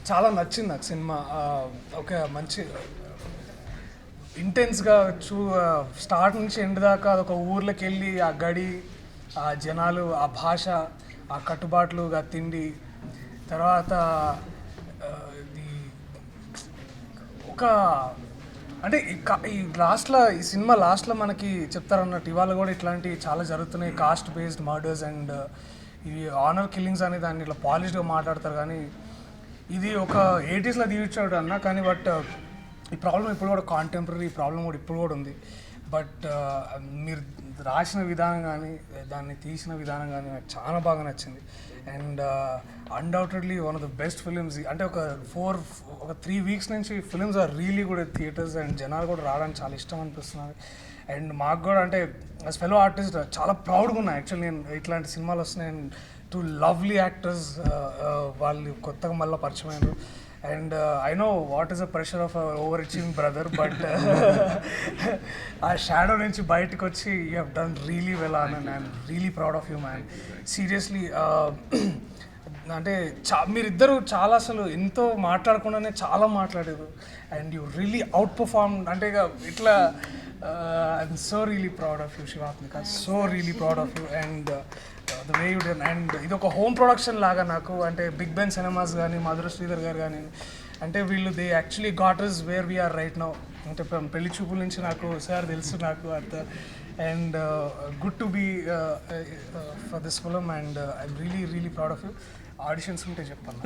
చాలా నచ్చింది నాకు సినిమా. ఒక మంచి ఇంటెన్స్గా స్టార్ట్ నుంచి ఎండ్ దాకా అదొక ఊర్లోకి వెళ్ళి ఆ గడి, ఆ జనాలు, ఆ భాష, ఆ కట్టుబాట్లు, ఆ తిండి, తర్వాత ఇది ఒక అంటే ఈ లాస్ట్లో, ఈ సినిమా లాస్ట్లో మనకి చెప్తారన్నట్టు ఇవాళ కూడా ఇట్లాంటి చాలా జరుగుతున్నాయి, కాస్ట్ బేస్డ్ మర్డర్స్ అండ్ ఇవి ఆనర్ కిల్లింగ్స్ అనే దాన్ని ఇట్లా పాలిష్డ్గా మాట్లాడతారు. కానీ ఇది ఒక 80s తీర్చాడు అన్న, కానీ బట్ ఈ ప్రాబ్లం ఇప్పుడు కూడా కాంటెంపరీ ప్రాబ్లం కూడా ఇప్పుడు కూడా ఉంది. బట్ మీరు రాసిన విధానం కానీ దాన్ని తీసిన విధానం కానీ నాకు చాలా బాగా నచ్చింది. And undoubtedly one of the best films. అంటే ఒక 3 వీక్స్ నుంచి ఫిలిమ్స్ ఆర్ రియలీ కూడా థియేటర్స్ అండ్ జనాలు కూడా రావడానికి చాలా ఇష్టం అనిపిస్తున్నారు. అండ్ మాకు కూడా అంటే యాజ్ ఫెలో ఆర్టిస్ట్ చాలా ప్రౌడ్గా ఉన్నా యాక్చువల్లీ. నేను ఇట్లాంటి సినిమాలు వస్తున్నాయి అండ్ 2 లవ్లీ యాక్టర్స్ వాళ్ళు కొత్తగా మళ్ళీ పరిచయం అయ్యారు. And I know what is the pressure of over achieving brother, but ఆ షాడో నుంచి బయటకు వచ్చి you have done really well and I'm really proud of you man. Seriously అంటే మీరిద్దరూ చాలా అసలు ఎంతో మాట్లాడకుండానే చాలా మాట్లాడారు and you really out perform. అంటే ఇక ఇట్లా I'm so really proud of you Shivathmika, so really proud of you and the way you done. And ఇది ఒక హోమ్ ప్రొడక్షన్ లాగా నాకు, అంటే బిగ్ బెన్ సినిమాస్ కానీ మధుర శ్రీధర్ గారు కానీ, అంటే వీళ్ళు they actually got us where we are right now. అంటే పెళ్లి చూపుల నుంచి నాకు సార్ తెలుసు నాకు అంత. And good to be for this film and I'm really really proud of you. Auditions ఉంటే చెప్పాను.